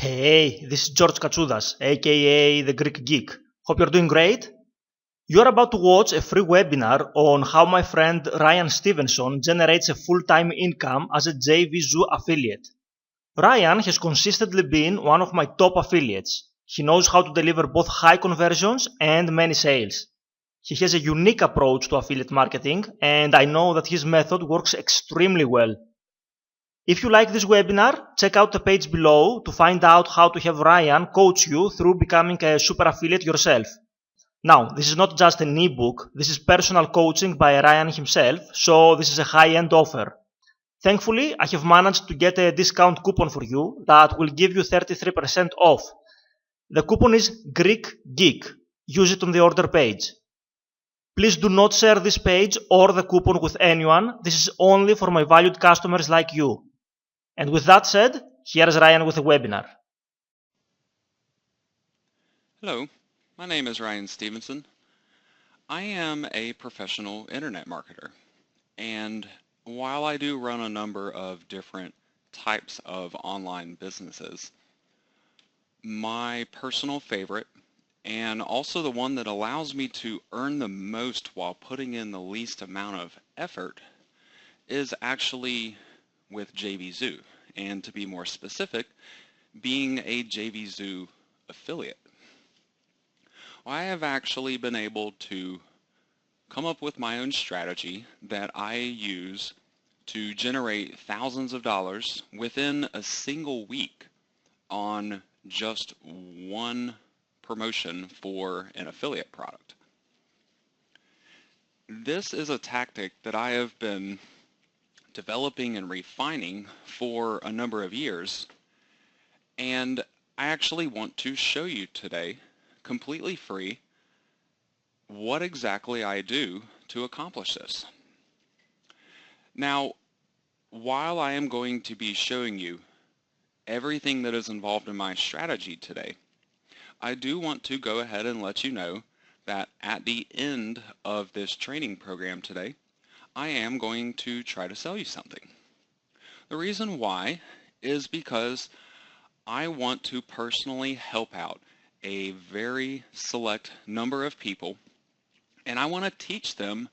Hey, this is George Katsoudas, aka the Greek Geek. Hope you're doing great. You're about to watch a free webinar on how my friend Ryan Stevenson generates a full-time income as a JVZoo affiliate. Ryan has consistently been one of my top affiliates. He knows how to deliver both high conversions and many sales. He has a unique approach to affiliate marketing, and I know that his method works extremely well. If you like this webinar, check out the page below to find out how to have Ryan coach you through becoming a super affiliate yourself. Now, this is not just an ebook, this is personal coaching by Ryan himself, so this is a high-end offer. Thankfully, I have managed to get a discount coupon for you that will give you 33% off. The coupon is Greek Geek. Use it on the order page. Please do not share this page or the coupon with anyone. This is only for my valued customers like you. And with that said, here's Ryan with the webinar. Hello, my name is Ryan Stevenson. I am a professional internet marketer, and while I do run a number of different types of online businesses, my personal favorite, and also the one that allows me to earn the most while putting in the least amount of effort, is actually with JVZoo, and to be more specific, being a JVZoo affiliate. I have actually been able to come up with my own strategy that I use to generate thousands of dollars within a single week on just one promotion for an affiliate product. This is a tactic that I have been developing and refining for a number of years, and I actually want to show you today, completely free, what exactly I do to accomplish this. Now, while I am going to be showing you everything that is involved in my strategy today, I do want to go ahead and let you know that at the end of this training program today, I am going to try to sell you something. The reason why is because I want to personally help out a very select number of people, and I want to teach them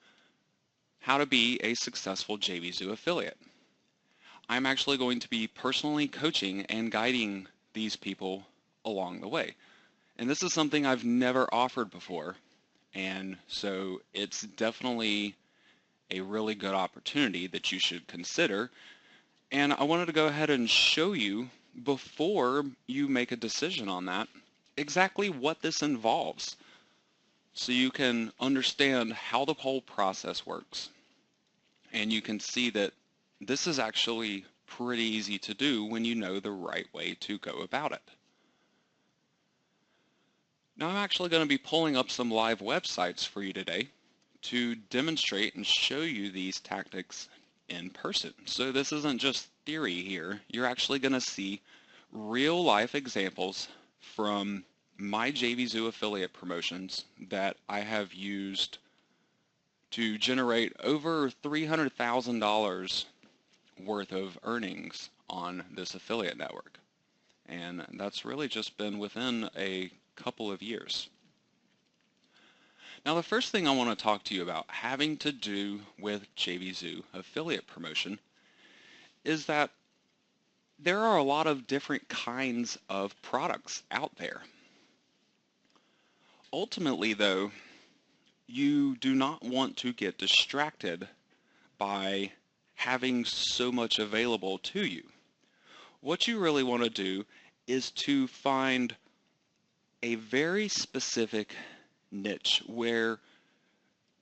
how to be a successful JVZoo affiliate. I'm actually going to be personally coaching and guiding these people along the way. And this is something I've never offered before, and so it's definitely a really good opportunity that you should consider. And I wanted to go ahead and show you, before you make a decision on that, exactly what this involves, so you can understand how the whole process works. And you can see that this is actually pretty easy to do when you know the right way to go about it. Now I'm actually going to be pulling up some live websites for you today to demonstrate and show you these tactics in person. So this isn't just theory here. You're actually going to see real life examples from my JVZoo affiliate promotions that I have used to generate over $300,000 worth of earnings on this affiliate network. And that's really just been within a couple of years. Now the first thing I want to talk to you about having to do with JVZoo affiliate promotion is that there are a lot of different kinds of products out there. Ultimately though, you do not want to get distracted by having so much available to you. What you really want to do is to find a very specific niche where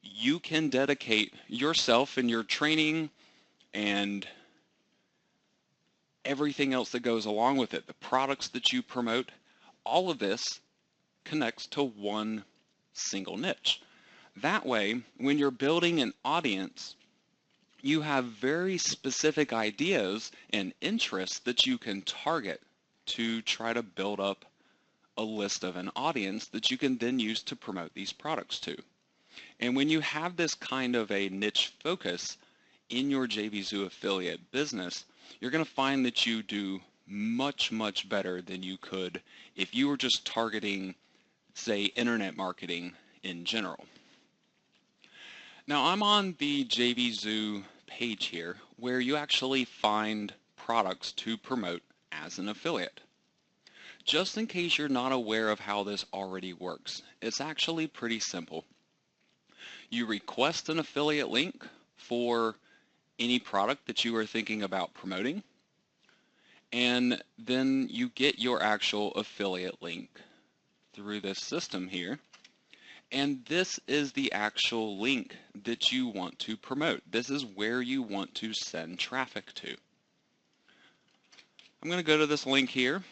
you can dedicate yourself and your training and everything else that goes along with it, the products that you promote, all of this connects to one single niche. That way, when you're building an audience, you have very specific ideas and interests that you can target to try to build up a list of an audience that you can then use to promote these products to. And when you have this kind of a niche focus in your JVZoo affiliate business, you're going to find that you do much, much better than you could if you were just targeting, say, internet marketing in general. Now I'm on the JVZoo page here where you actually find products to promote as an affiliate. Just in case you're not aware of how this already works, it's actually pretty simple. You request an affiliate link for any product that you are thinking about promoting, and then you get your actual affiliate link through this system here. And this is the actual link that you want to promote. This is where you want to send traffic to. I'm going to go to this link here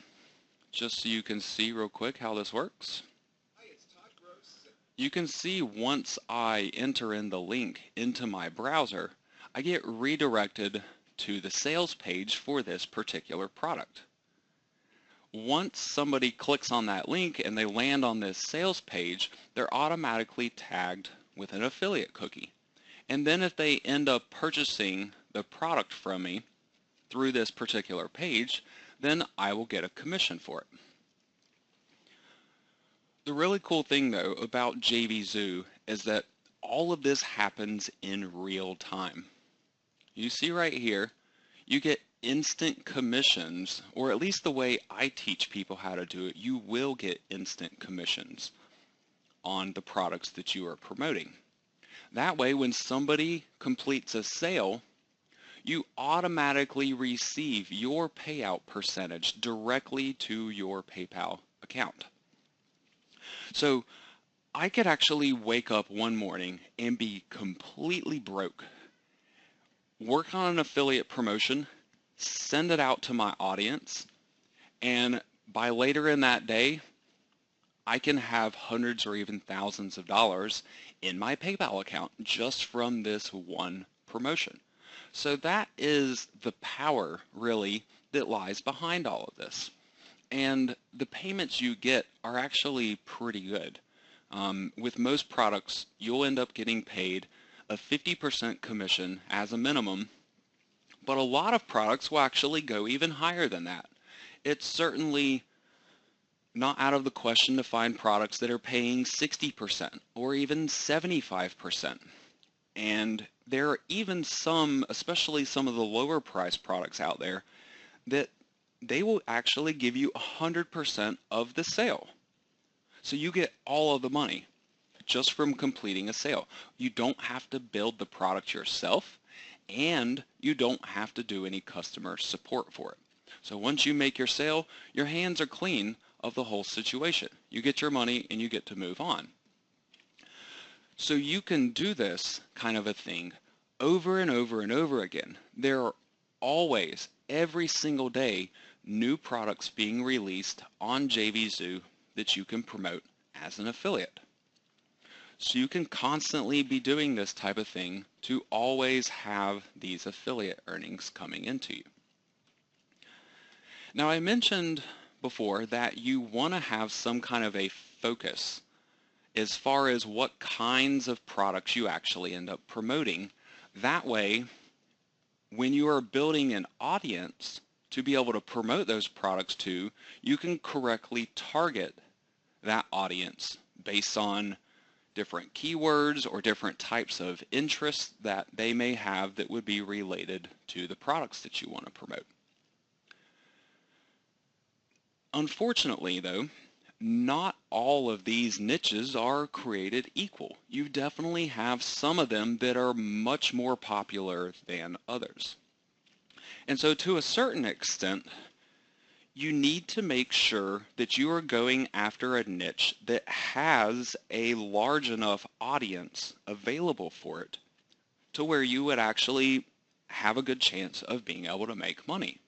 just so you can see real quick how this works. You can see once I enter in the link into my browser, I get redirected to the sales page for this particular product. Once somebody clicks on that link and they land on this sales page, they're automatically tagged with an affiliate cookie. And then if they end up purchasing the product from me through this particular page, then I will get a commission for it. The really cool thing though about JVZoo is that all of this happens in real time. You see right here, you get instant commissions, or at least the way I teach people how to do it, you will get instant commissions on the products that you are promoting. That way, when somebody completes a sale, you automatically receive your payout percentage directly to your PayPal account. So I could actually wake up one morning and be completely broke, work on an affiliate promotion, send it out to my audience, and by later in that day, I can have hundreds or even thousands of dollars in my PayPal account just from this one promotion. So that is the power, really, that lies behind all of this. And the payments you get are actually pretty good. With most products, you'll end up getting paid a 50% commission as a minimum, but a lot of products will actually go even higher than that. It's certainly not out of the question to find products that are paying 60% or even 75%. And there are even some, especially some of the lower price products out there, that they will actually give you 100% of the sale. So you get all of the money just from completing a sale. You don't have to build the product yourself, and you don't have to do any customer support for it. So once you make your sale, your hands are clean of the whole situation. You get your money and you get to move on. So you can do this kind of a thing over and over and over again. There are always, every single day, new products being released on JVZoo that you can promote as an affiliate. So you can constantly be doing this type of thing to always have these affiliate earnings coming into you. Now I mentioned before that you want to have some kind of a focus as far as what kinds of products you actually end up promoting. That way, when you are building an audience to be able to promote those products to, you can correctly target that audience based on different keywords or different types of interests that they may have that would be related to the products that you want to promote. Unfortunately, though, not all of these niches are created equal. You definitely have some of them that are much more popular than others. And so to a certain extent, you need to make sure that you are going after a niche that has a large enough audience available for it to where you would actually have a good chance of being able to make money.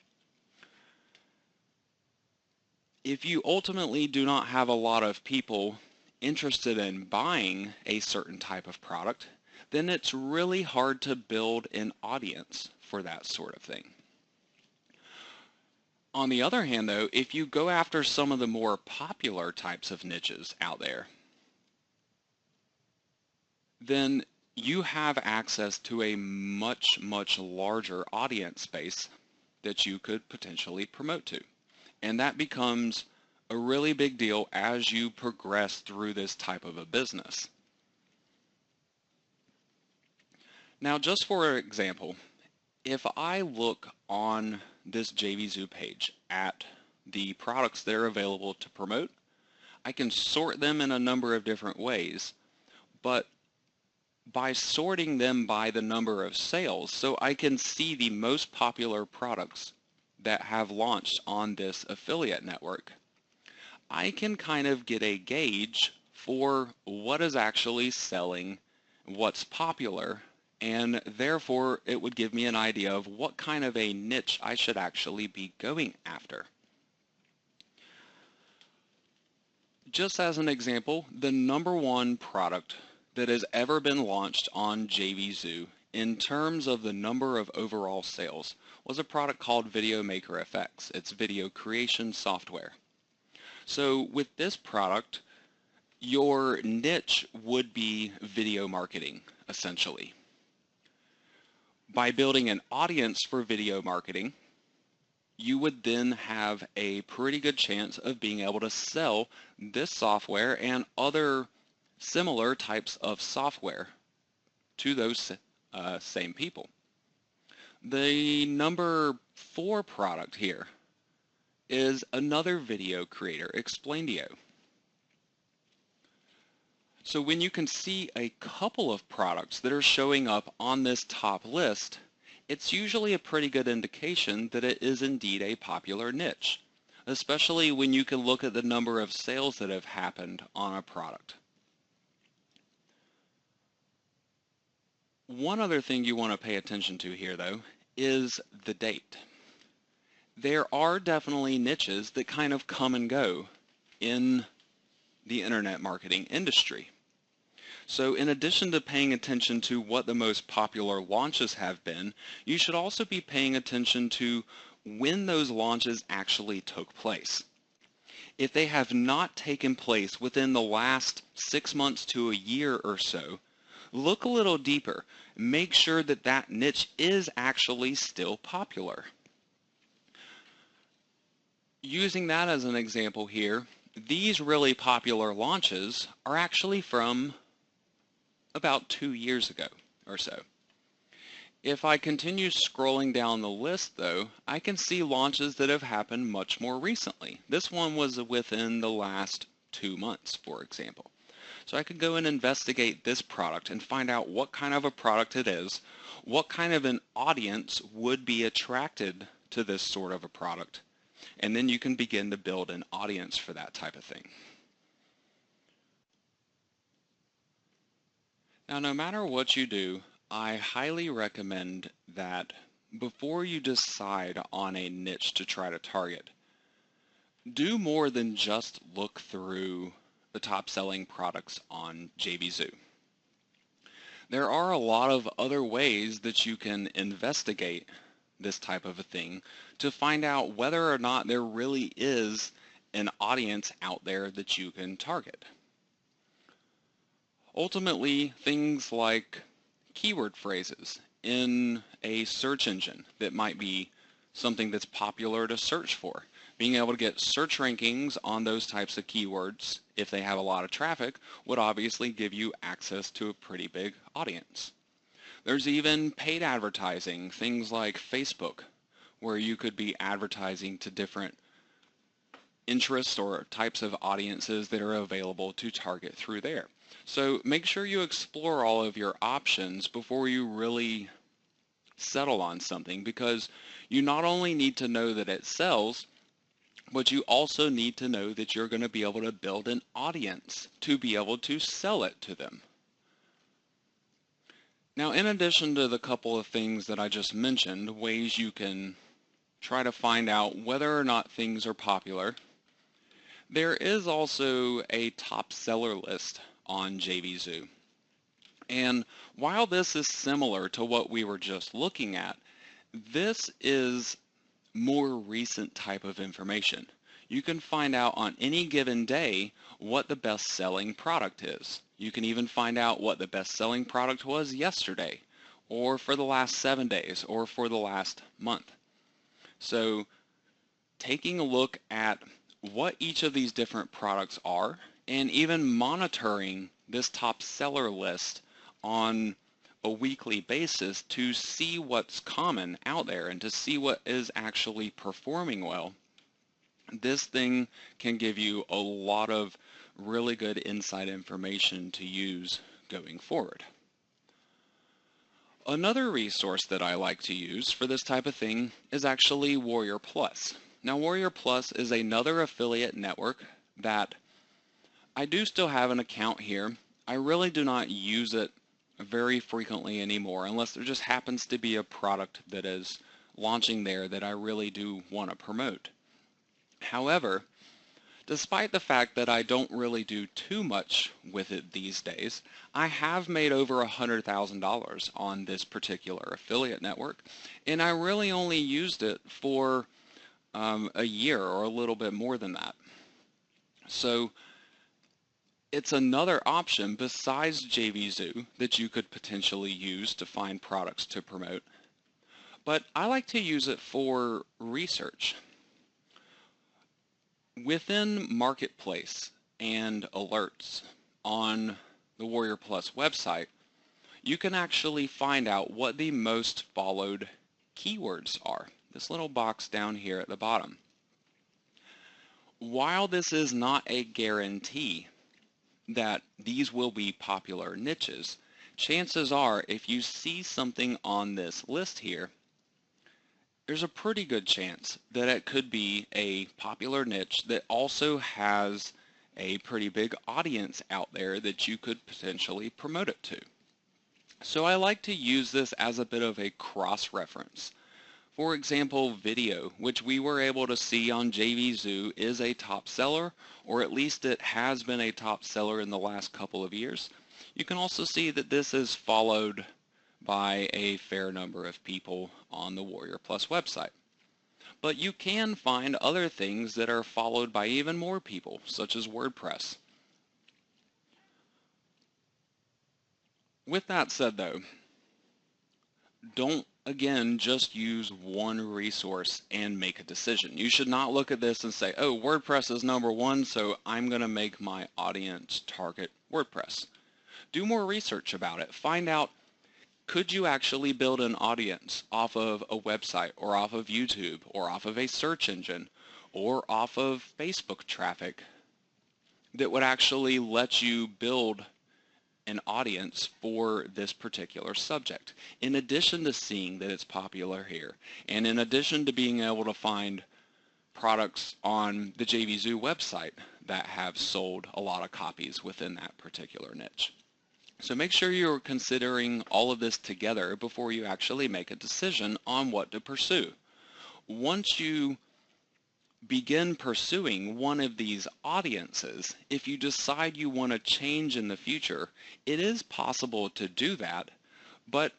If you ultimately do not have a lot of people interested in buying a certain type of product, then it's really hard to build an audience for that sort of thing. On the other hand, though, if you go after some of the more popular types of niches out there, then you have access to a much, much larger audience base that you could potentially promote to. And that becomes a really big deal as you progress through this type of a business. Now, just for example, if I look on this JVZoo page at the products that are available to promote, I can sort them in a number of different ways, but by sorting them by the number of sales, so I can see the most popular products that have launched on this affiliate network, I can kind of get a gauge for what is actually selling, what's popular, and therefore it would give me an idea of what kind of a niche I should actually be going after. Just as an example, the #1 product that has ever been launched on JVZoo in terms of the number of overall sales was a product called Video Maker FX. It's video creation software. So with this product, your niche would be video marketing, essentially. By building an audience for video marketing, you would then have a pretty good chance of being able to sell this software and other similar types of software to those same people. The #4 product here is another video creator, Explaindio. So when you can see a couple of products that are showing up on this top list, it's usually a pretty good indication that it is indeed a popular niche, especially when you can look at the number of sales that have happened on a product. One other thing you want to pay attention to here, though, is the date. There are definitely niches that kind of come and go in the internet marketing industry. So in addition to paying attention to what the most popular launches have been, you should also be paying attention to when those launches actually took place. If they have not taken place within the last 6 months to a year or so, look a little deeper. Make sure that that niche is actually still popular. Using that as an example here, these really popular launches are actually from about 2 years ago or so. If I continue scrolling down the list, though, I can see launches that have happened much more recently. This one was within the last 2 months, for example. So I could go and investigate this product and find out what kind of a product it is, what kind of an audience would be attracted to this sort of a product, and then you can begin to build an audience for that type of thing. Now, no matter what you do, I highly recommend that before you decide on a niche to try to target, do more than just look through the top selling products on JVZoo. There are a lot of other ways that you can investigate this type of a thing to find out whether or not there really is an audience out there that you can target. Ultimately, things like keyword phrases in a search engine that might be something that's popular to search for. Being able to get search rankings on those types of keywords, if they have a lot of traffic, would obviously give you access to a pretty big audience. There's even paid advertising, things like Facebook, where you could be advertising to different interests or types of audiences that are available to target through there. So make sure you explore all of your options before you really settle on something, because you not only need to know that it sells, but you also need to know that you're going to be able to build an audience to be able to sell it to them. Now, in addition to the couple of things that I just mentioned, ways you can try to find out whether or not things are popular, there is also a top seller list on JVZoo. And while this is similar to what we were just looking at, this is more recent type of information. You can find out on any given day what the best-selling product is. You can even find out what the best-selling product was yesterday, or for the last 7 days, or for the last month. So taking a look at what each of these different products are, and even monitoring this top seller list on a weekly basis to see what's common out there and to see what is actually performing well. This thing can give you a lot of really good inside information to use going forward. Another resource that I like to use for this type of thing is actually Warrior Plus. Now, Warrior Plus is another affiliate network that I do still have an account here. I really do not use it very frequently anymore unless there just happens to be a product that is launching there that I really do want to promote. However, despite the fact that I don't really do too much with it these days, I have made over $100,000 on this particular affiliate network, and I really only used it for a year or a little bit more than that. So it's another option besides JVZoo that you could potentially use to find products to promote. But I like to use it for research. Within Marketplace and alerts on the Warrior Plus website, you can actually find out what the most followed keywords are. This little box down here at the bottom. While this is not a guarantee that these will be popular niches, chances are if you see something on this list here, there's a pretty good chance that it could be a popular niche that also has a pretty big audience out there that you could potentially promote it to. So I like to use this as a bit of a cross-reference. For example, video, which we were able to see on JVZoo, is a top seller, or at least it has been a top seller in the last couple of years. You can also see that this is followed by a fair number of people on the Warrior Plus website. But you can find other things that are followed by even more people, such as WordPress. With that said though, don't again just use one resource and make a decision. You should not look at this and say, oh, WordPress is number one, so I'm going to make my audience target WordPress. Do more research about it. Find out, could you actually build an audience off of a website or off of YouTube or off of a search engine or off of Facebook traffic that would actually let you build an audience for this particular subject, in addition to seeing that it's popular here, and in addition to being able to find products on the JVZoo website that have sold a lot of copies within that particular niche. So make sure you're considering all of this together before you actually make a decision on what to pursue. Once you begin pursuing one of these audiences, if you decide you want to change in the future, it is possible to do that, but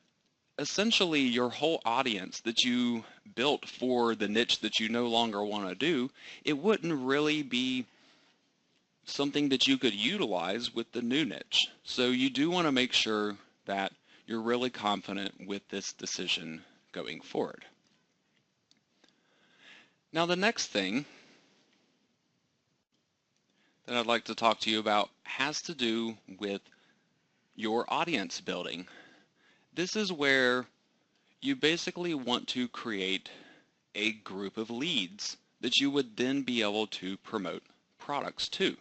essentially your whole audience that you built for the niche that you no longer want to do, it wouldn't really be something that you could utilize with the new niche. So you do want to make sure that you're really confident with this decision going forward. Now the next thing that I'd like to talk to you about has to do with your audience building. This is where you basically want to create a group of leads that you would then be able to promote products to.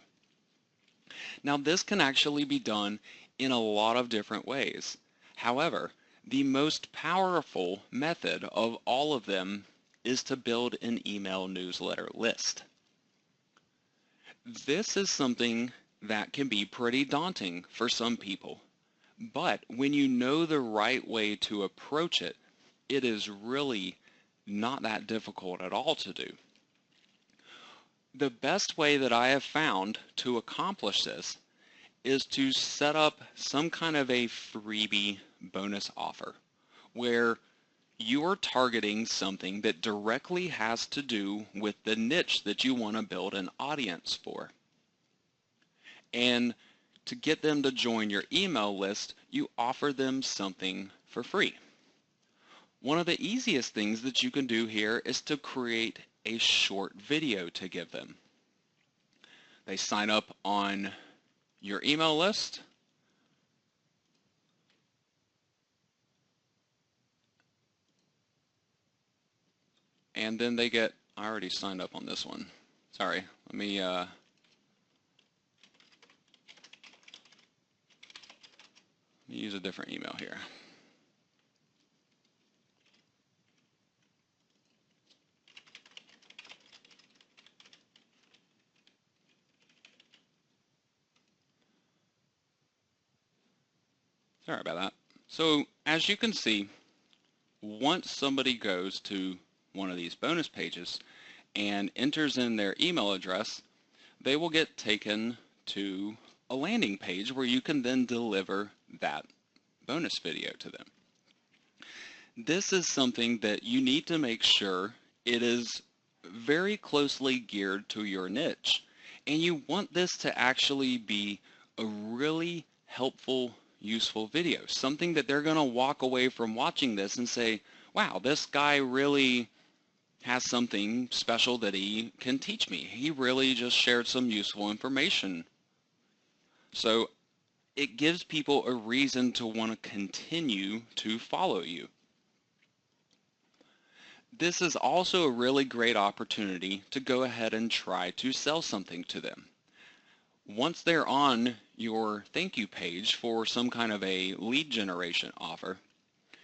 Now this can actually be done in a lot of different ways. However, the most powerful method of all of them is to build an email newsletter list. This is something that can be pretty daunting for some people, but when you know the right way to approach it, it is really not that difficult at all to do. The best way that I have found to accomplish this is to set up some kind of a freebie bonus offer where you are targeting something that directly has to do with the niche that you want to build an audience for. And to get them to join your email list, you offer them something for free. One of the easiest things that you can do here is to create a short video to give them. They sign up on your email list. And then they get, I already signed up on this one. Sorry, let me use a different email here. Sorry about that. So as you can see, once somebody goes to one of these bonus pages and enters in their email address, they will get taken to a landing page where you can then deliver that bonus video to them. This is something that you need to make sure it is very closely geared to your niche. And you want this to actually be a really helpful, useful video, something that they're going to walk away from watching this and say, wow, this guy really has something special that he can teach me. He really just shared some useful information. So it gives people a reason to want to continue to follow you. This is also a really great opportunity to go ahead and try to sell something to them. Once they're on your thank you page for some kind of a lead generation offer,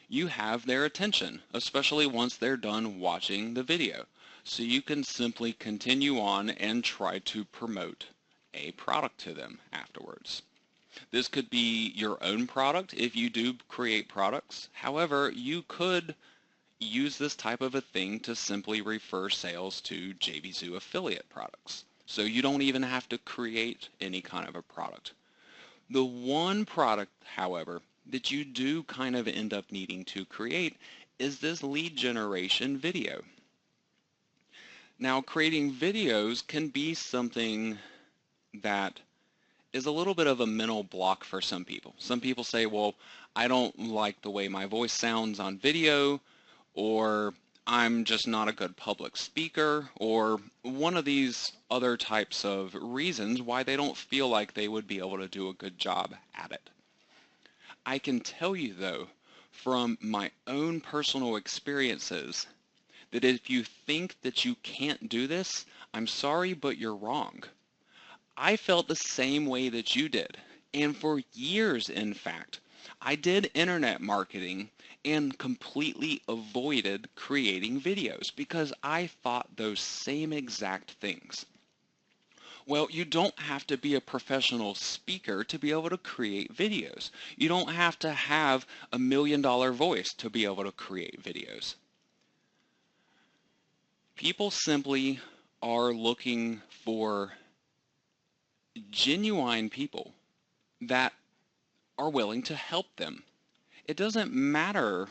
you have their attention, especially once they're done watching the video. So you can simply continue on and try to promote a product to them afterwards. This could be your own product if you do create products. However, you could use this type of a thing to simply refer sales to JVZoo affiliate products. So you don't even have to create any kind of a product. The one product, however, that you do kind of end up needing to create is this lead generation video. Now, creating videos can be something that is a little bit of a mental block for some people. Some people say, well, I don't like the way my voice sounds on video, or I'm just not a good public speaker, or one of these other types of reasons why they don't feel like they would be able to do a good job at it. I can tell you, though, from my own personal experiences, that if you think that you can't do this, I'm sorry, but you're wrong. I felt the same way that you did, and for years, in fact, I did internet marketing and completely avoided creating videos because I thought those same exact things. Well, you don't have to be a professional speaker to be able to create videos. You don't have to have $1 million voice to be able to create videos. People simply are looking for genuine people that are willing to help them. It doesn't matter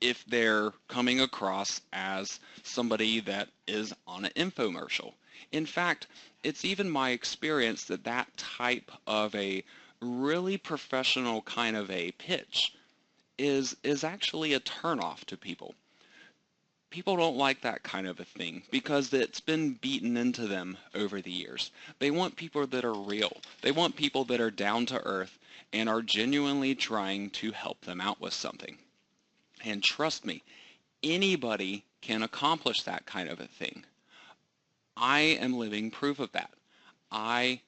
if they're coming across as somebody that is on an infomercial. In fact, it's even my experience that that type of a really professional kind of a pitch is actually a turnoff to people. People don't like that kind of a thing because it's been beaten into them over the years. They want people that are real. They want people that are down to earth and are genuinely trying to help them out with something. And trust me, anybody can accomplish that kind of a thing. I am living proof of that. I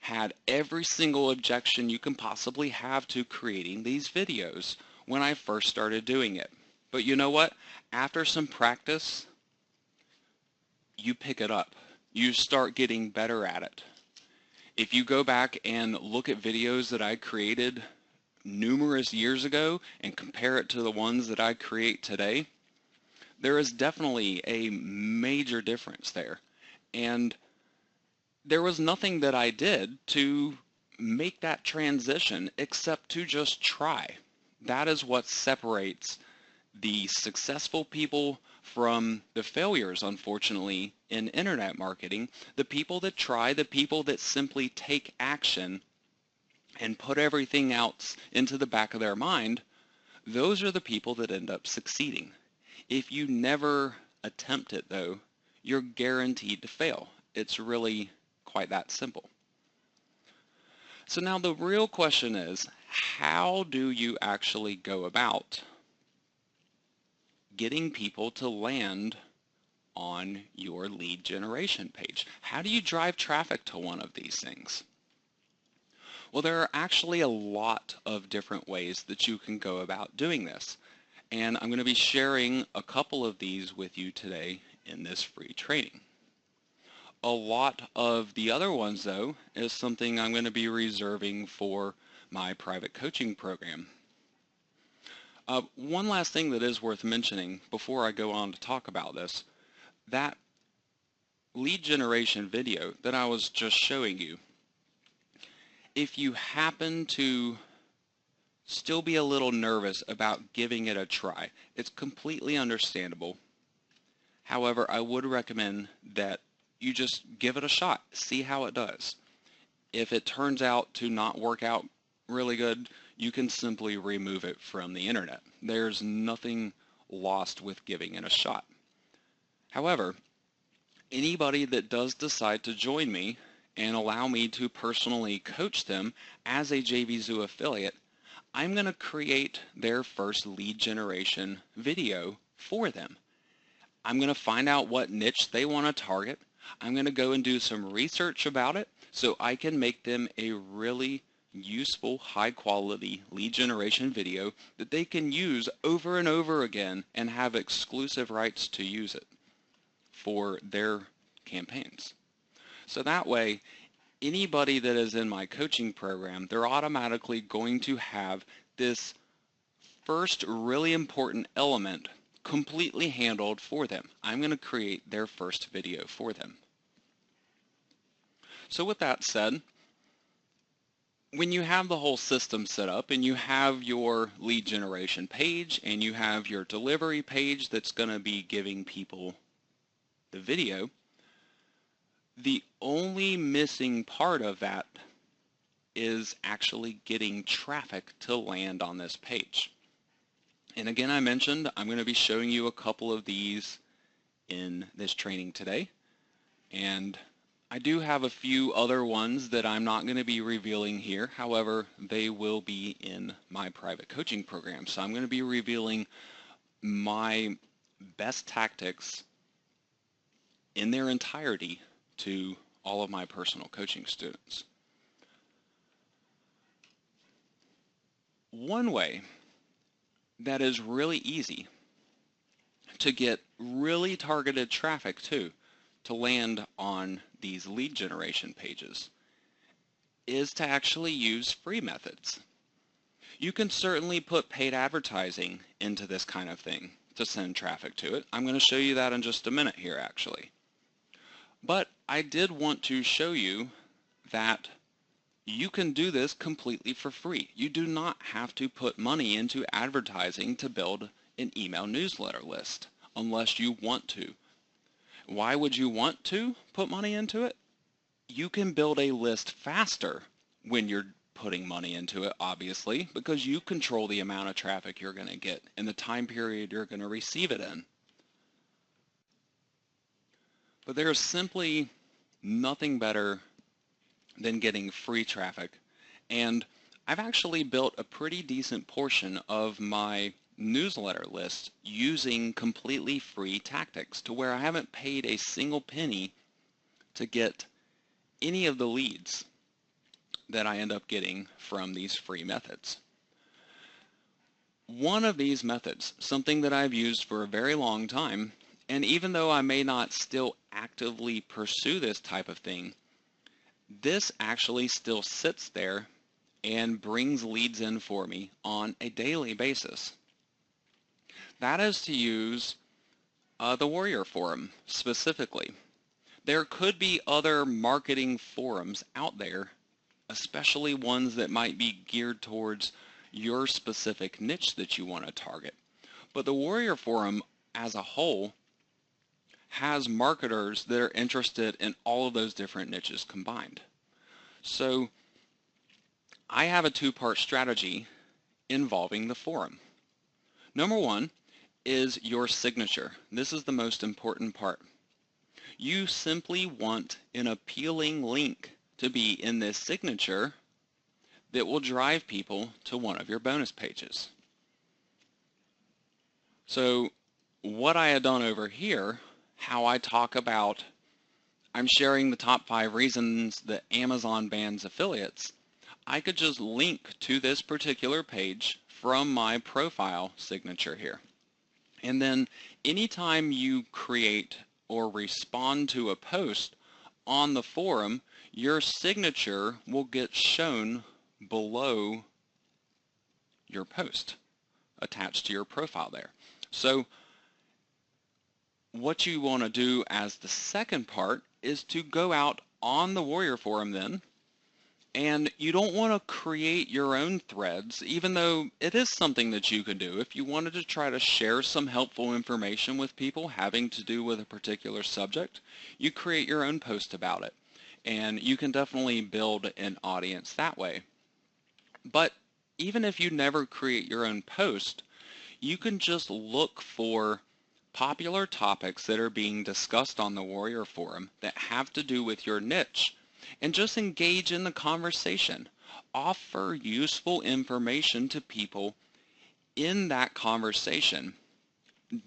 had every single objection you can possibly have to creating these videos when I first started doing it. But you know what? After some practice, you pick it up. You start getting better at it. If you go back and look at videos that I created numerous years ago and compare it to the ones that I create today, there is definitely a major difference there. And there was nothing that I did to make that transition except to just try. That is what separates the successful people from the failures, unfortunately, in internet marketing. The people that try, the people that simply take action and put everything else into the back of their mind, Those are the people that end up succeeding. If you never attempt it though, you're guaranteed to fail. It's really quite that simple. So now the real question is, how do you actually go about getting people to land on your lead generation page? How do you drive traffic to one of these things? Well, there are actually a lot of different ways that you can go about doing this. And I'm going to be sharing a couple of these with you today in this free training. A lot of the other ones, though, is something I'm going to be reserving for my private coaching program. One last thing that is worth mentioning before I go on to talk about this, that lead generation video that I was just showing you, if you happen to still be a little nervous about giving it a try, it's completely understandable. However, I would recommend that you just give it a shot, see how it does. If it turns out to not work out really good, you can simply remove it from the internet. There's nothing lost with giving it a shot. However, anybody that does decide to join me and allow me to personally coach them as a JVZoo affiliate, I'm going to create their first lead generation video for them. I'm going to find out what niche they want to target. I'm going to go and do some research about it so I can make them a really useful, high-quality lead generation video that they can use over and over again and have exclusive rights to use it for their campaigns. So that way, anybody that is in my coaching program, they're automatically going to have this first really important element completely handled for them. I'm going to create their first video for them. So with that said, when you have the whole system set up and you have your lead generation page and you have your delivery page that's going to be giving people the video, the only missing part of that is actually getting traffic to land on this page. And again, I mentioned I'm going to be showing you a couple of these in this training today. And I do have a few other ones that I'm not going to be revealing here. However, they will be in my private coaching program. So I'm going to be revealing my best tactics in their entirety to all of my personal coaching students. One way that is really easy to get really targeted traffic to land on these lead generation pages is to actually use free methods. You can certainly put paid advertising into this kind of thing to send traffic to it. I'm going to show you that in just a minute here actually. But I did want to show you that you can do this completely for free. You do not have to put money into advertising to build an email newsletter list unless you want to. Why would you want to put money into it? You can build a list faster when you're putting money into it, obviously, because you control the amount of traffic you're going to get and the time period you're going to receive it in. But there's simply nothing better than getting free traffic. And I've actually built a pretty decent portion of my newsletter list using completely free tactics to where I haven't paid a single penny to get any of the leads that I end up getting from these free methods. One of these methods, something that I've used for a very long time, and even though I may not still actively pursue this type of thing, this actually still sits there and brings leads in for me on a daily basis. That is to use the Warrior Forum specifically. There could be other marketing forums out there, especially ones that might be geared towards your specific niche that you want to target. But the Warrior Forum as a whole has marketers that are interested in all of those different niches combined. So I have a two-part strategy involving the forum. Number one is your signature. This is the most important part. You simply want an appealing link to be in this signature that will drive people to one of your bonus pages. So what I had done over here, how I talk about, I'm sharing the top 5 reasons that Amazon bans affiliates, I could just link to this particular page from my profile signature here. And then anytime you create or respond to a post on the forum, your signature will get shown below your post attached to your profile there. So what you want to do as the second part is to go out on the Warrior Forum then, and you don't want to create your own threads, even though it is something that you could do. If you wanted to try to share some helpful information with people having to do with a particular subject, you create your own post about it, and you can definitely build an audience that way. But even if you never create your own post, you can just look for popular topics that are being discussed on the Warrior Forum that have to do with your niche, and just engage in the conversation. Offer useful information to people in that conversation.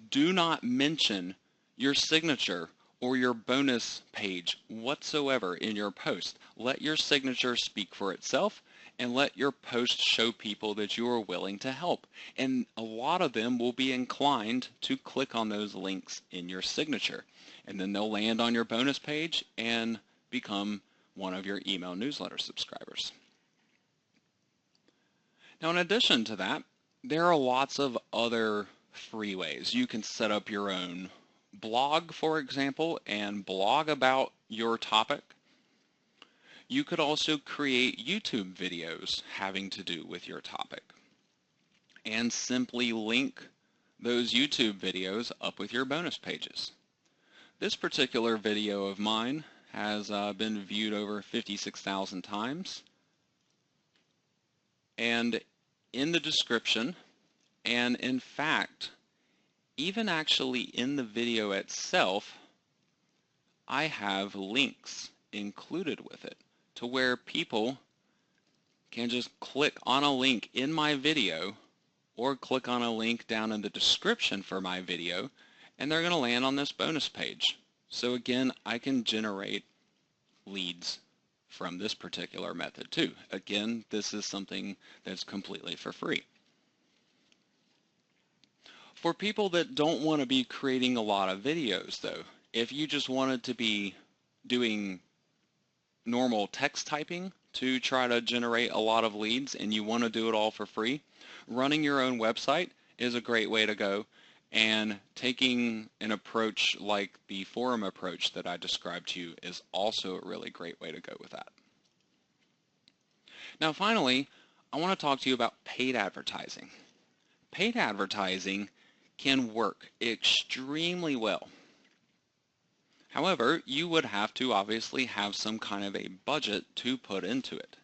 Do not mention your signature or your bonus page whatsoever in your post. Let your signature speak for itself, and let your post show people that you are willing to help. And a lot of them will be inclined to click on those links in your signature. And then they'll land on your bonus page and become one of your email newsletter subscribers. Now, in addition to that, there are lots of other free ways. You can set up your own blog, for example, and blog about your topic. You could also create YouTube videos having to do with your topic, and simply link those YouTube videos up with your bonus pages. This particular video of mine has been viewed over 56,000 times. And in the description, and in fact, even actually in the video itself, I have links included with it to where people can just click on a link in my video or click on a link down in the description for my video, and they're going to land on this bonus page. So again, I can generate leads from this particular method too. Again, this is something that's completely for free. For people that don't want to be creating a lot of videos though, if you just wanted to be doing normal text typing to try to generate a lot of leads and you want to do it all for free, running your own website is a great way to go, and taking an approach like the forum approach that I described to you is also a really great way to go with that. Now finally, I want to talk to you about paid advertising. Paid advertising can work extremely well. However, you would have to obviously have some kind of a budget to put into it.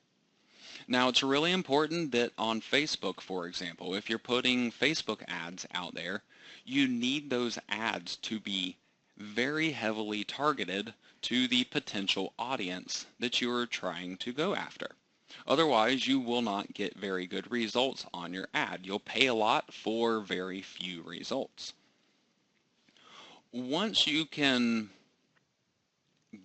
Now, it's really important that on Facebook, for example, if you're putting Facebook ads out there, you need those ads to be very heavily targeted to the potential audience that you are trying to go after. Otherwise, you will not get very good results on your ad. You'll pay a lot for very few results. Once you can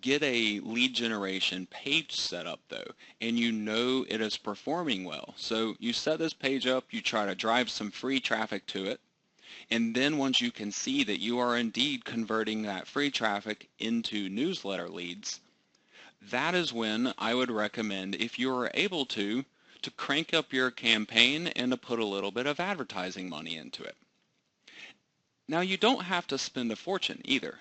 get a lead generation page set up though, and you know it is performing well. So you set this page up, you try to drive some free traffic to it, and then once you can see that you are indeed converting that free traffic into newsletter leads, that is when I would recommend, if you are able to crank up your campaign and to put a little bit of advertising money into it. Now, you don't have to spend a fortune either.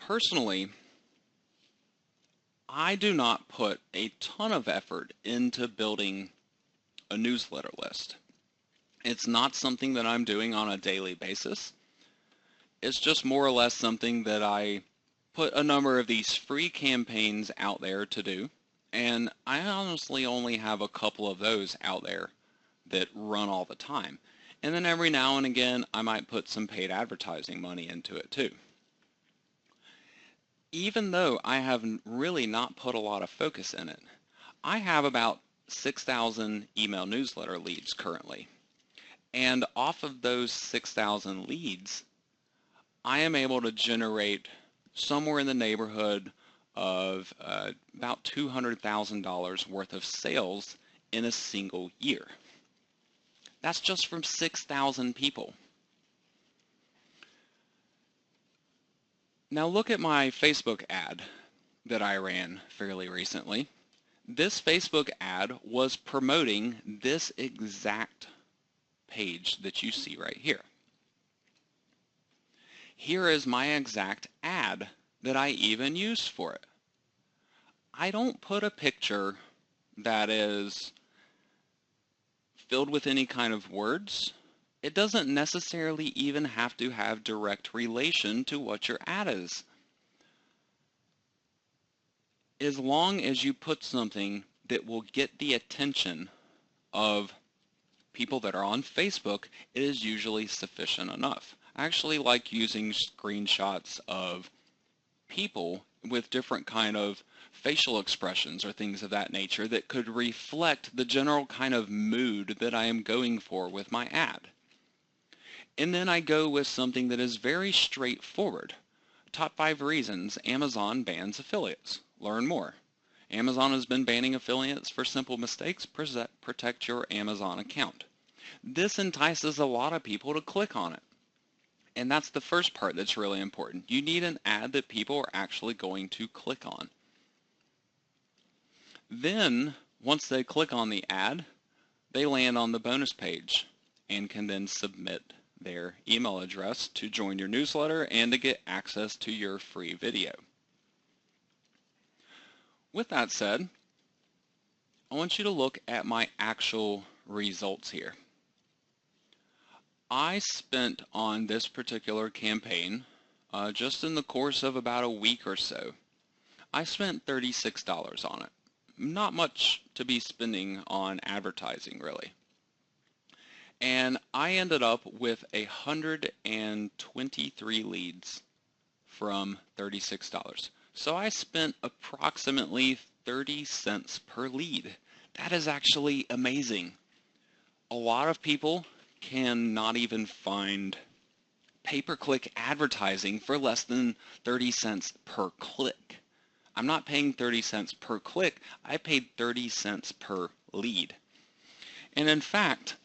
Personally, I do not put a ton of effort into building a newsletter list. It's not something that I'm doing on a daily basis. It's just more or less something that I put a number of these free campaigns out there to do, and I honestly only have a couple of those out there that run all the time. And then every now and again, I might put some paid advertising money into it too. Even though I have really not put a lot of focus in it, I have about 6,000 email newsletter leads currently. And off of those 6,000 leads, I am able to generate somewhere in the neighborhood of about $200,000 worth of sales in a single year. That's just from 6,000 people. Now look at my Facebook ad that I ran fairly recently. This Facebook ad was promoting this exact page that you see right here. Here is my exact ad that I even used for it. I don't put a picture that is filled with any kind of words. It doesn't necessarily even have to have direct relation to what your ad is. As long as you put something that will get the attention of people that are on Facebook, it is usually sufficient enough. I actually like using screenshots of people with different kind of facial expressions or things of that nature that could reflect the general kind of mood that I am going for with my ad. And then I go with something that is very straightforward. Top 5 reasons Amazon bans affiliates. Learn more. Amazon has been banning affiliates for simple mistakes. Protect your Amazon account. This entices a lot of people to click on it. And that's the first part that's really important. You need an ad that people are actually going to click on. Then, once they click on the ad, they land on the bonus page and can then submit their email address to join your newsletter and to get access to your free video. With that said, I want you to look at my actual results here. I spent on this particular campaign, just in the course of about a week or so, I spent $36 on it. Not much to be spending on advertising, really. And I ended up with 123 leads from $36. So I spent approximately 30 cents per lead. That is actually amazing. A lot of people cannot even find pay-per-click advertising for less than 30 cents per click. I'm not paying 30 cents per click, I paid 30 cents per lead. And in fact,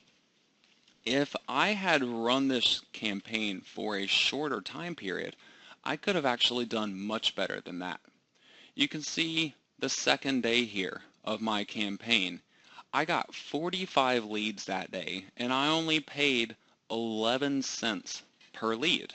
if I had run this campaign for a shorter time period, I could have actually done much better than that. You can see the second day here of my campaign. I got 45 leads that day, and I only paid 11 cents per lead.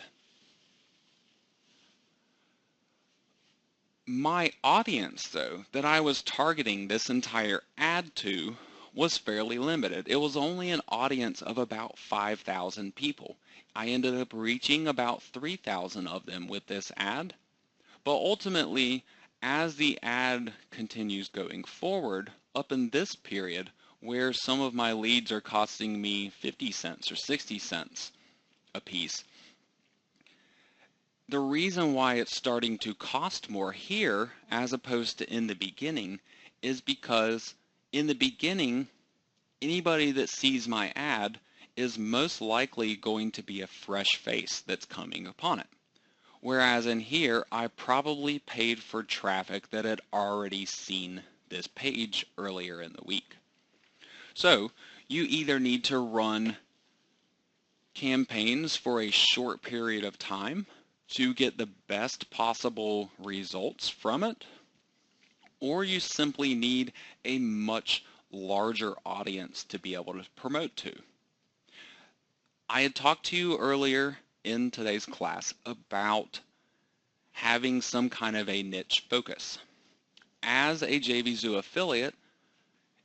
My audience, though, that I was targeting this entire ad to was fairly limited. It was only an audience of about 5,000 people. I ended up reaching about 3,000 of them with this ad. But ultimately, as the ad continues going forward, up in this period, where some of my leads are costing me 50 cents or 60 cents a piece, the reason why it's starting to cost more here as opposed to in the beginning is because in the beginning, anybody that sees my ad is most likely going to be a fresh face that's coming upon it. Whereas in here, I probably paid for traffic that had already seen this page earlier in the week. So you either need to run campaigns for a short period of time to get the best possible results from it, or you simply need a much larger audience to be able to promote to. I had talked to you earlier in today's class about having some kind of a niche focus. As a JVZoo affiliate,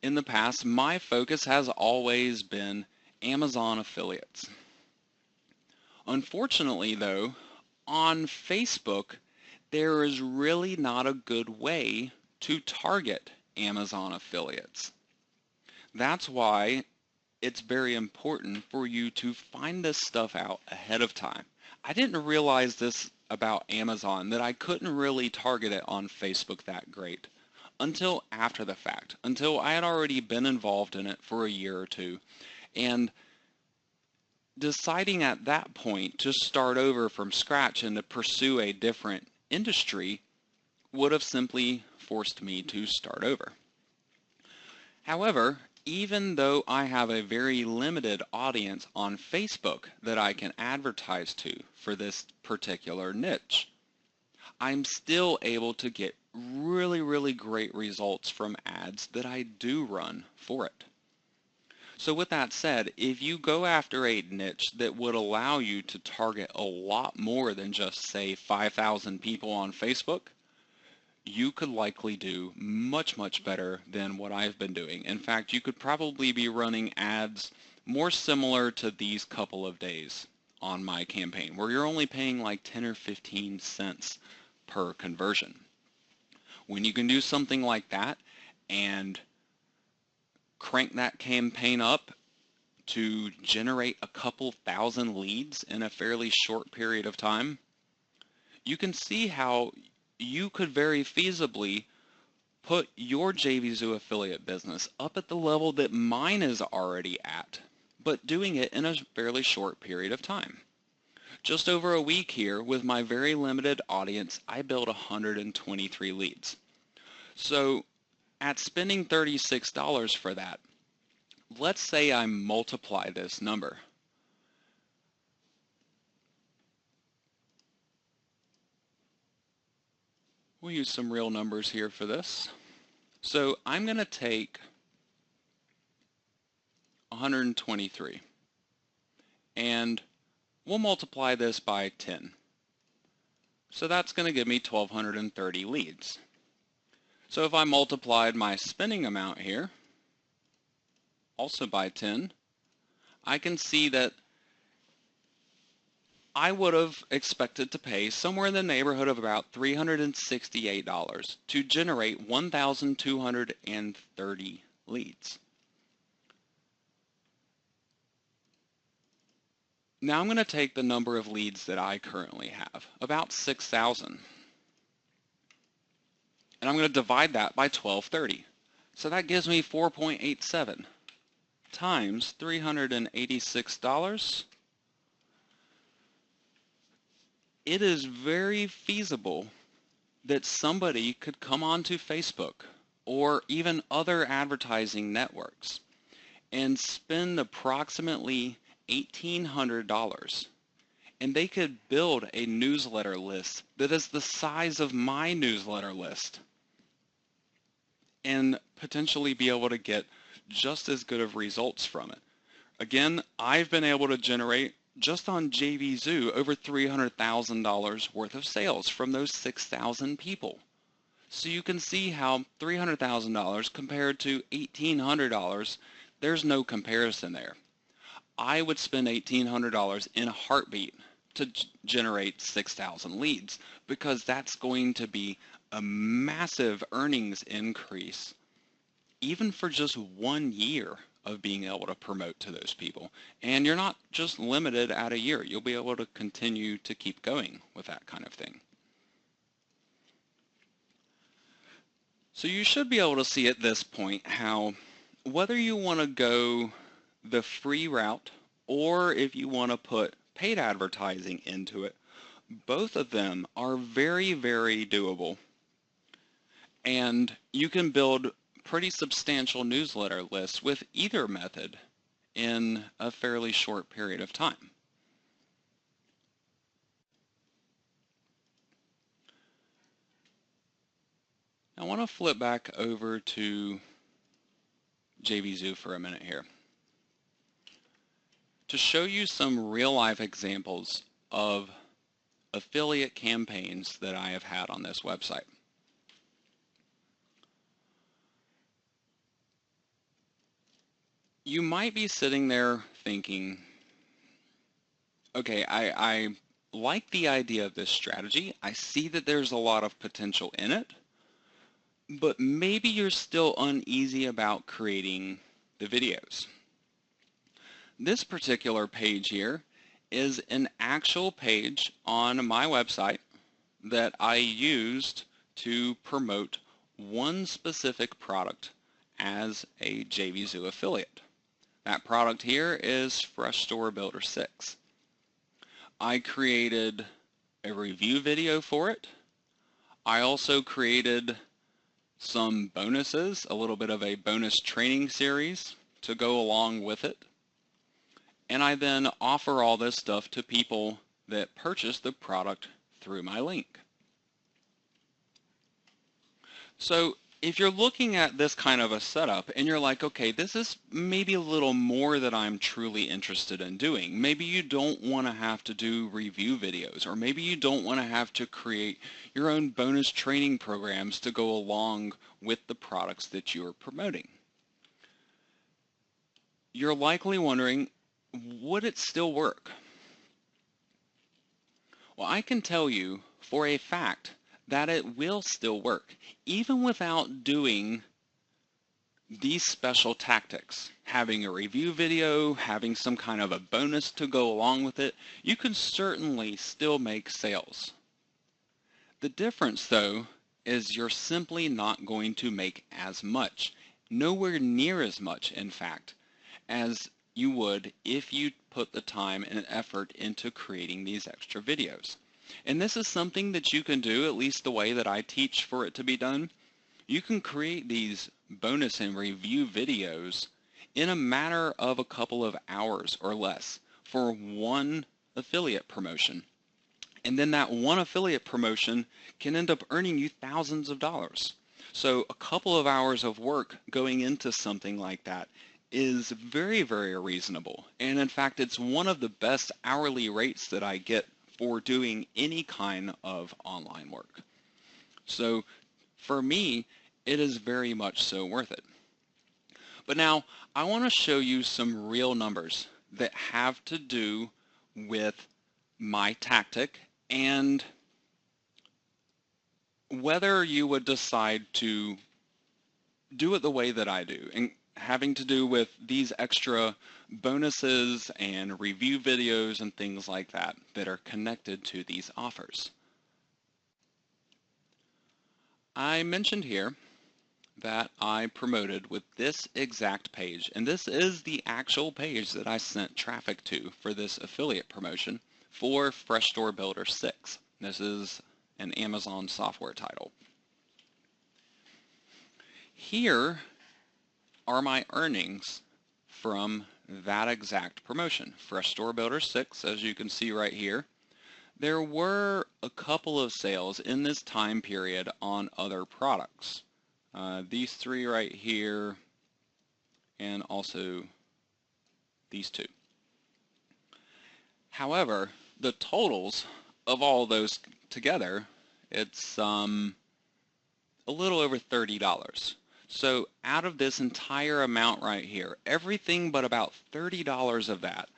in the past, my focus has always been Amazon affiliates. Unfortunately, though, on Facebook, there is really not a good way to target Amazon affiliates. That's why it's very important for you to find this stuff out ahead of time. I didn't realize this about Amazon, that I couldn't really target it on Facebook that great until after the fact, until I had already been involved in it for a year or two. And deciding at that point to start over from scratch and to pursue a different industry would have simply forced me to start over. However, even though I have a very limited audience on Facebook that I can advertise to for this particular niche, I'm still able to get really, really great results from ads that I do run for it. So with that said, if you go after a niche that would allow you to target a lot more than just, say, 5,000 people on Facebook, you could likely do much, much better than what I've been doing. In fact, you could probably be running ads more similar to these couple of days on my campaign, where you're only paying like 10 or 15 cents per conversion. When you can do something like that and crank that campaign up to generate a couple thousand leads in a fairly short period of time, you can see how you could very feasibly put your JVZoo affiliate business up at the level that mine is already at, but doing it in a fairly short period of time. Just over a week here, with my very limited audience, I built 123 leads. So at spending $36 for that, let's say I multiply this number. We'll use some real numbers here for this. So I'm going to take 123 and we'll multiply this by 10. So that's going to give me 1,230 leads. So if I multiplied my spending amount here also by 10, I can see that I would have expected to pay somewhere in the neighborhood of about $368 to generate 1,230 leads. Now I'm going to take the number of leads that I currently have, about 6,000, and I'm going to divide that by 1,230. So that gives me 4.87 times $386. It is very feasible that somebody could come onto Facebook or even other advertising networks and spend approximately $1,800, and they could build a newsletter list that is the size of my newsletter list and potentially be able to get just as good of results from it. Again, I've been able to generate just on JVZoo over $300,000 worth of sales from those 6,000 people. So you can see how $300,000 compared to $1,800, there's no comparison there. I would spend $1,800 in a heartbeat to generate 6,000 leads, because that's going to be a massive earnings increase, even for just 1 year of being able to promote to those people. And you're not just limited at a year. You'll be able to continue to keep going with that kind of thing. So you should be able to see at this point how, whether you want to go the free route or if you want to put paid advertising into it, both of them are very, very doable. And you can build pretty substantial newsletter lists with either method in a fairly short period of time. I want to flip back over to JVZoo for a minute here to show you some real-life examples of affiliate campaigns that I have had on this website. You might be sitting there thinking, okay, I like the idea of this strategy. I see that there's a lot of potential in it, but maybe you're still uneasy about creating the videos. This particular page here is an actual page on my website that I used to promote one specific product as a JVZoo affiliate. That product here is Fresh Store Builder 6. I created a review video for it. I also created some bonuses, a little bit of a bonus training series to go along with it. And I then offer all this stuff to people that purchase the product through my link. So if you're looking at this kind of a setup and you're like, okay, this is maybe a little more that I'm truly interested in doing. Maybe you don't want to have to do review videos, or maybe you don't want to have to create your own bonus training programs to go along with the products that you're promoting. You're likely wondering, would it still work? Well, I can tell you for a fact that it will still work, even without doing these special tactics. Having a review video, having some kind of a bonus to go along with it, you can certainly still make sales. The difference, though, is you're simply not going to make as much, nowhere near as much, in fact, as you would if you put the time and effort into creating these extra videos. And this is something that you can do, at least the way that I teach for it to be done. You can create these bonus and review videos in a matter of a couple of hours or less for one affiliate promotion. And then that one affiliate promotion can end up earning you thousands of dollars. So a couple of hours of work going into something like that is very, very reasonable. And in fact, it's one of the best hourly rates that I get for doing any kind of online work. So for me, it is very much so worth it. But now I want to show you some real numbers that have to do with my tactic and whether you would decide to do it the way that I do, and having to do with these extra bonuses and review videos and things like that that are connected to these offers. I mentioned here that I promoted with this exact page, and this is the actual page that I sent traffic to for this affiliate promotion for Fresh Store Builder 6. This is an Amazon software title. Here are my earnings from that exact promotion. Fresh Store Builder 6, as you can see right here. There were a couple of sales in this time period on other products. These three right here, and also these two. However, the totals of all those together, it's a little over $30. So out of this entire amount right here, everything but about $30 of that,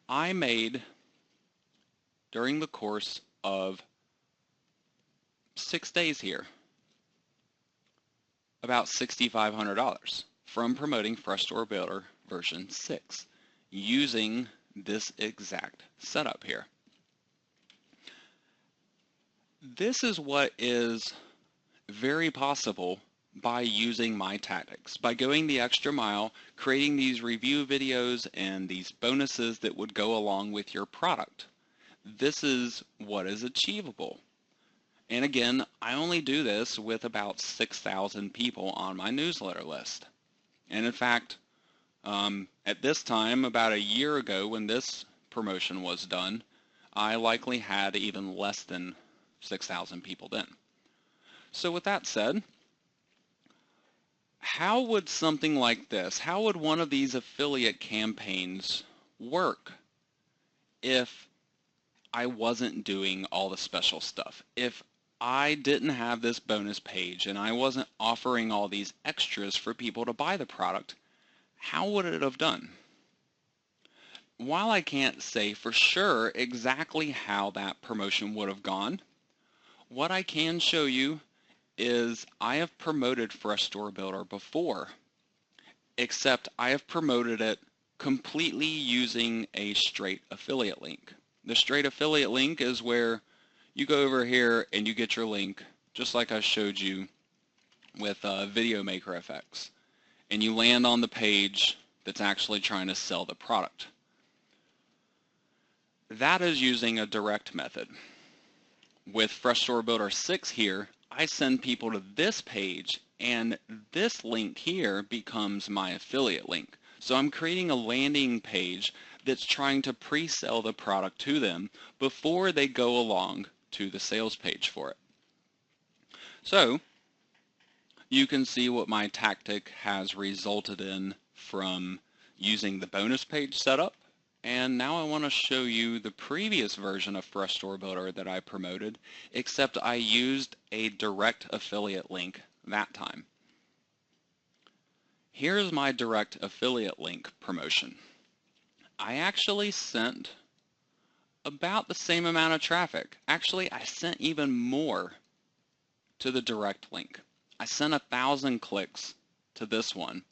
I made during the course of 6 days here, about $6,500 from promoting Fresh Store Builder version 6 using this exact setup here. This is what is very possible by using my tactics, by going the extra mile, creating these review videos and these bonuses that would go along with your product. This is what is achievable. And again, I only do this with about 6,000 people on my newsletter list. And in fact, at this time, about a year ago when this promotion was done, I likely had even less than 6,000 people then. So with that said, how would something like this, how would one of these affiliate campaigns work if I wasn't doing all the special stuff? If I didn't have this bonus page and I wasn't offering all these extras for people to buy the product, how would it have done? While I can't say for sure exactly how that promotion would have gone, what I can show you is I have promoted Fresh Store Builder before, except I have promoted it completely using a straight affiliate link. The straight affiliate link is where you go over here and you get your link, just like I showed you with Video Maker FX, and you land on the page that's actually trying to sell the product. That is using a direct method. With Fresh Store Builder 6 here, I send people to this page, and this link here becomes my affiliate link. So I'm creating a landing page that's trying to pre-sell the product to them before they go along to the sales page for it. So you can see what my tactic has resulted in from using the bonus page setup. And now I want to show you the previous version of Fresh Store Builder that I promoted, except I used a direct affiliate link that time. Here's my direct affiliate link promotion. I actually sent about the same amount of traffic. Actually, I sent even more to the direct link. I sent 1,000 clicks to this one.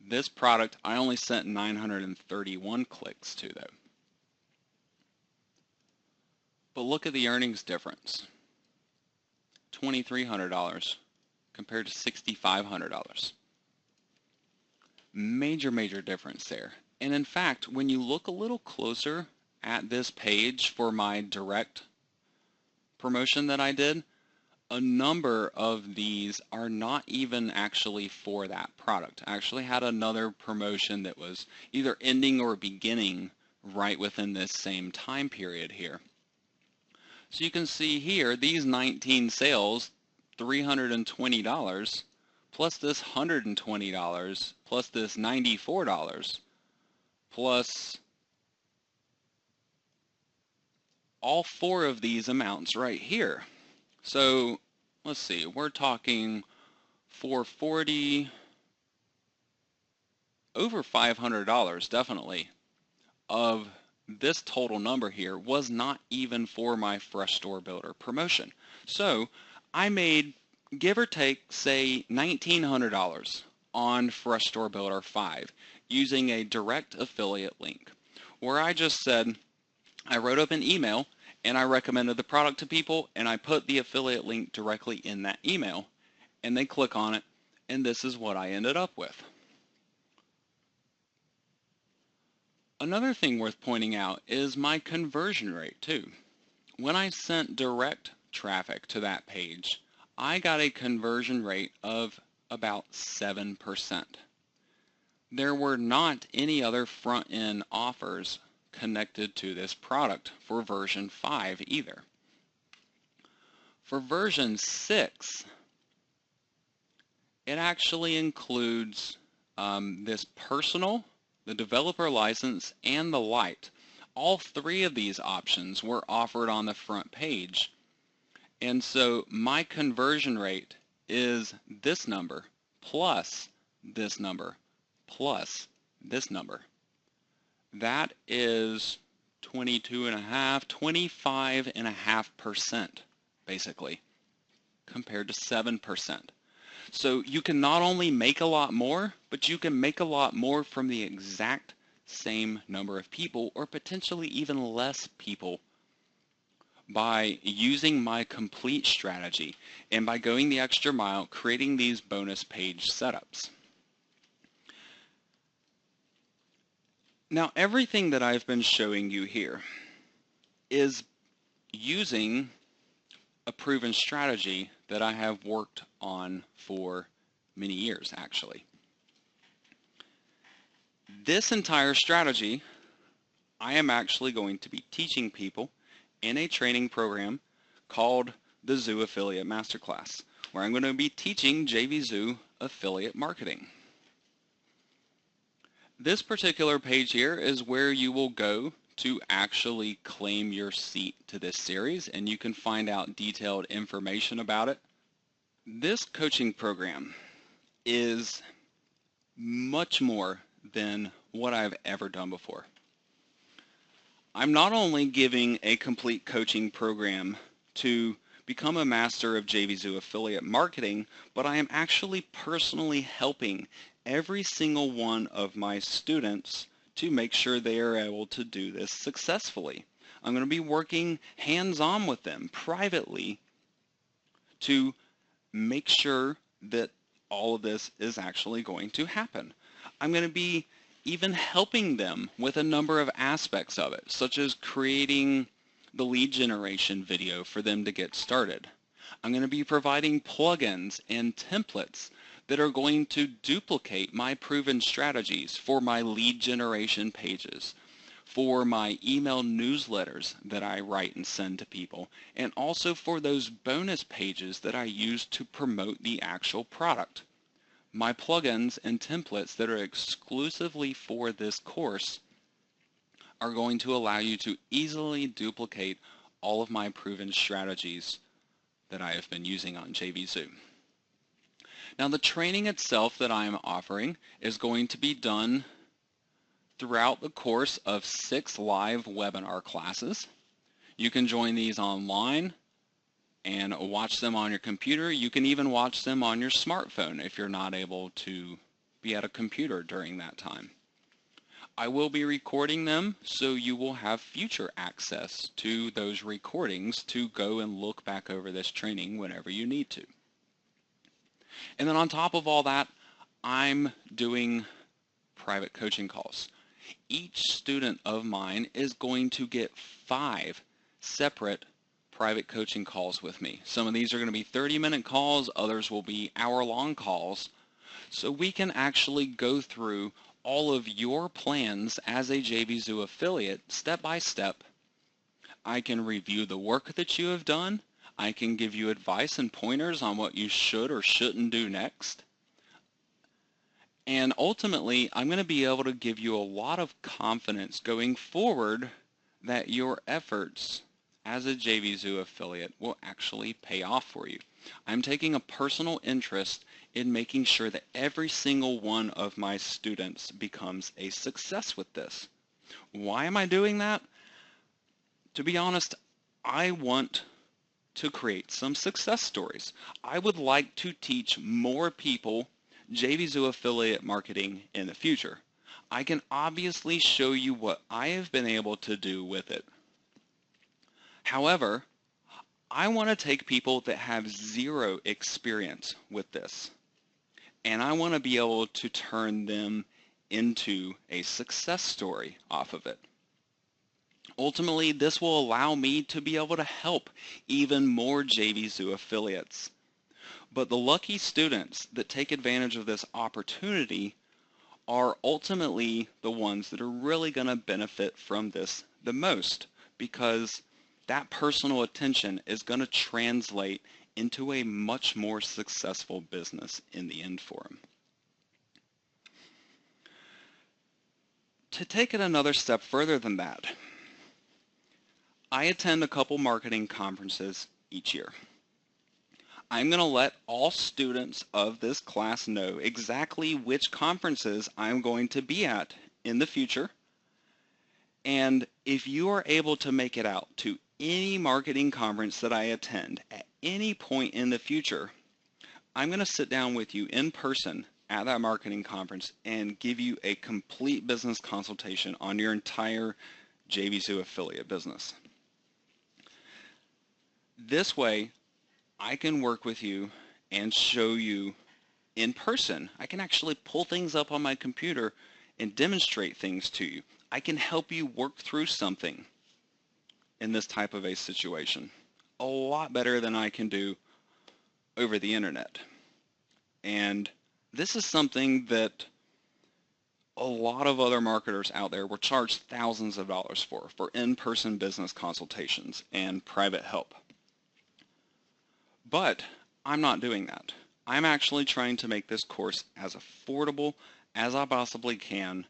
This product, I only sent 931 clicks to, though. But look at the earnings difference. $2,300 compared to $6,500. Major difference there. And in fact, when you look a little closer at this page for my direct promotion that I did, a number of these are not even actually for that product. I actually had another promotion that was either ending or beginning right within this same time period here. So you can see here, these 19 sales, $320, plus this $120, plus this $94, plus all four of these amounts right here. So let's see, we're talking 440, over $500 definitely of this total number here was not even for my Fresh Store Builder promotion. So I made, give or take, say $1,900 on Fresh Store Builder 5 using a direct affiliate link, where I just said, I wrote up an email and I recommended the product to people, and I put the affiliate link directly in that email, and they click on it, and this is what I ended up with. Another thing worth pointing out is my conversion rate too. When I sent direct traffic to that page, I got a conversion rate of about 7%. There were not any other front-end offers connected to this product for version 5 either. For version 6, it actually includes this personal, the developer license, and the light. All three of these options were offered on the front page. And so my conversion rate is this number plus this number plus this number. That is 25.5% basically, compared to 7%. So you can not only make a lot more, but you can make a lot more from the exact same number of people, or potentially even less people, by using my complete strategy and by going the extra mile, creating these bonus page setups. Now, everything that I've been showing you here is using a proven strategy that I have worked on for many years, actually. This entire strategy, I am actually going to be teaching people in a training program called the Zoo Affiliate Masterclass, where I'm going to be teaching JVZoo affiliate marketing. This particular page here is where you will go to actually claim your seat to this series, and you can find out detailed information about it. This coaching program is much more than what I've ever done before. I'm not only giving a complete coaching program to become a master of JVZoo affiliate marketing, but I am actually personally helping every single one of my students to make sure they are able to do this successfully. I'm going to be working hands-on with them privately to make sure that all of this is actually going to happen. I'm going to be even helping them with a number of aspects of it, such as creating the lead generation video for them to get started. I'm going to be providing plugins and templates that are going to duplicate my proven strategies for my lead generation pages, for my email newsletters that I write and send to people, and also for those bonus pages that I use to promote the actual product. My plugins and templates that are exclusively for this course are going to allow you to easily duplicate all of my proven strategies that I have been using on JVZoo. Now, the training itself that I'm offering is going to be done throughout the course of 6 live webinar classes. You can join these online and watch them on your computer. You can even watch them on your smartphone if you're not able to be at a computer during that time. I will be recording them, so you will have future access to those recordings to go and look back over this training whenever you need to. And then on top of all that, I'm doing private coaching calls. Each student of mine is going to get 5 separate private coaching calls with me. Some of these are going to be 30-minute calls, others will be hour-long calls, so we can actually go through all of your plans as a JVZoo affiliate step by step. I can review the work that you have done. I can give you advice and pointers on what you should or shouldn't do next. And ultimately, I'm going to be able to give you a lot of confidence going forward that your efforts as a JVZoo affiliate will actually pay off for you. I'm taking a personal interest in making sure that every single one of my students becomes a success with this. Why am I doing that? To be honest, I want to create some success stories. I would like to teach more people JVZoo affiliate marketing in the future. I can obviously show you what I have been able to do with it. However, I want to take people that have 0 experience with this, and I want to be able to turn them into a success story off of it. Ultimately, this will allow me to be able to help even more JVZoo affiliates. But the lucky students that take advantage of this opportunity are ultimately the ones that are really going to benefit from this the most, because that personal attention is going to translate into a much more successful business in the end for them. To take it another step further than that, I attend a couple marketing conferences each year. I'm going to let all students of this class know exactly which conferences I'm going to be at in the future. And if you are able to make it out to any marketing conference that I attend at any point in the future, I'm going to sit down with you in person at that marketing conference and give you a complete business consultation on your entire JVZoo affiliate business. This way, I can work with you and show you in person. I can actually pull things up on my computer and demonstrate things to you. I can help you work through something in this type of a situation a lot better than I can do over the internet. And this is something that a lot of other marketers out there will charge thousands of dollars for in-person business consultations and private help. But I'm not doing that. I'm actually trying to make this course as affordable as I possibly can,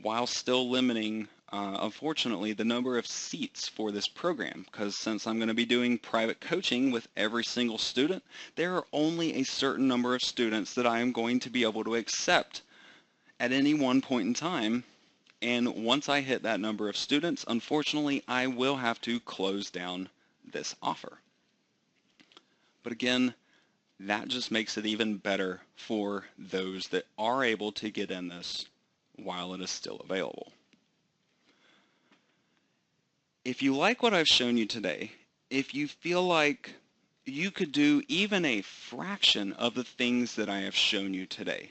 while still limiting, unfortunately, the number of seats for this program, because since I'm going to be doing private coaching with every single student, there are only a certain number of students that I am going to be able to accept at any one point in time. And once I hit that number of students, unfortunately, I will have to close down this offer. But again, that just makes it even better for those that are able to get in this while it is still available. If you like what I've shown you today, if you feel like you could do even a fraction of the things that I have shown you today,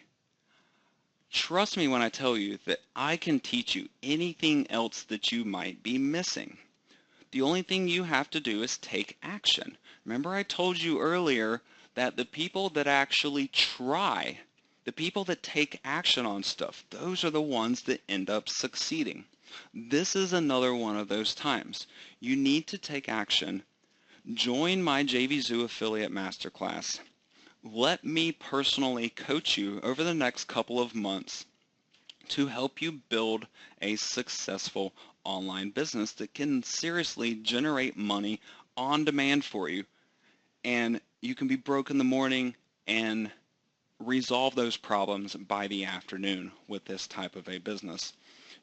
trust me when I tell you that I can teach you anything else that you might be missing. The only thing you have to do is take action. Remember I told you earlier that the people that actually try, the people that take action on stuff, those are the ones that end up succeeding. This is another one of those times. You need to take action. Join my JVZoo affiliate masterclass. Let me personally coach you over the next couple of months to help you build a successful online business that can seriously generate money on demand for you. And you can be broke in the morning and resolve those problems by the afternoon with this type of a business.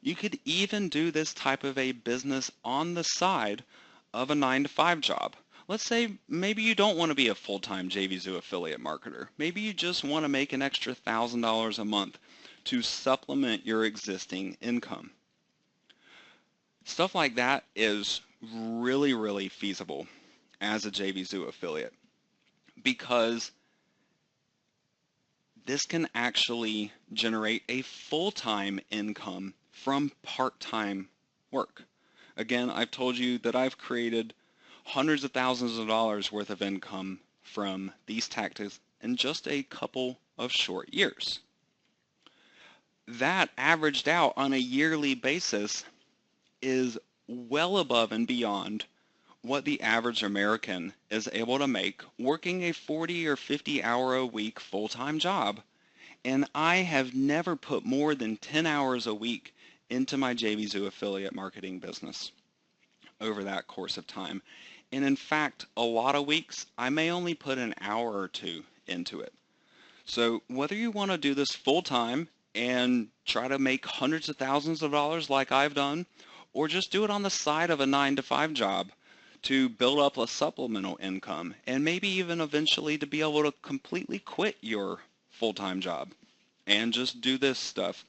You could even do this type of a business on the side of a 9-to-5 job. Let's say maybe you don't want to be a full-time JVZoo affiliate marketer. Maybe you just want to make an extra $1,000 a month to supplement your existing income. Stuff like that is really, really feasible as a JVZoo affiliate, because this can actually generate a full-time income from part-time work. Again, I've told you that I've created hundreds of thousands of dollars worth of income from these tactics in just a couple of short years. That averaged out on a yearly basis is well above and beyond what the average American is able to make working a 40 or 50 hour a week full-time job. And I have never put more than 10 hours a week into my JVZoo affiliate marketing business over that course of time. And in fact, a lot of weeks, I may only put an hour or two into it. So whether you want to do this full-time and try to make hundreds of thousands of dollars like I've done, or just do it on the side of a 9-to-5 job to build up a supplemental income, and maybe even eventually to be able to completely quit your full-time job and just do this stuff.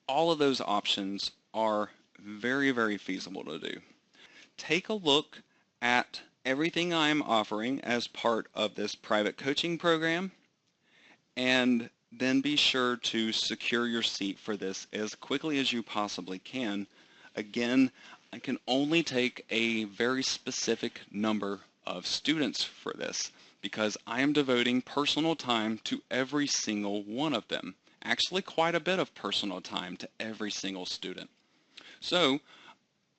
All of those options are very, very feasible to do. Take a look at everything I'm offering as part of this private coaching program, and then be sure to secure your seat for this as quickly as you possibly can. Again, I can only take a very specific number of students for this because I am devoting personal time to every single one of them. Actually, quite a bit of personal time to every single student. So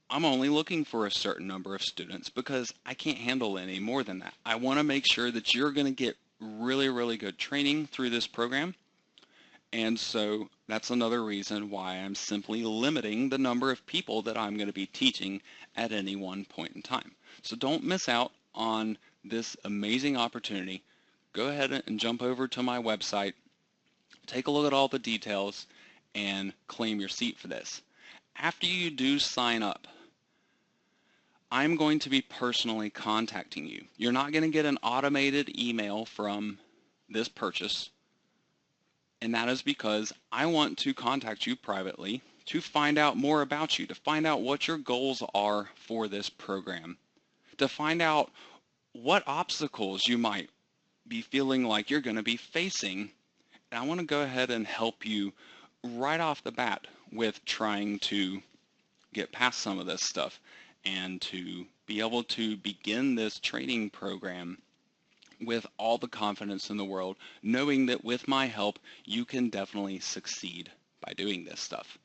I'm only looking for a certain number of students because I can't handle any more than that. I want to make sure that you're going to get really, really good training through this program. And so that's another reason why I'm simply limiting the number of people that I'm going to be teaching at any one point in time. So don't miss out on this amazing opportunity. Go ahead and jump over to my website, take a look at all the details, and claim your seat for this. After you do sign up, I'm going to be personally contacting you. You're not going to get an automated email from this purchase. And that is because I want to contact you privately to find out more about you, to find out what your goals are for this program, to find out what obstacles you might be feeling like you're going to be facing. And I want to go ahead and help you right off the bat with trying to get past some of this stuff and to be able to begin this training program with all the confidence in the world, knowing that with my help, you can definitely succeed by doing this stuff.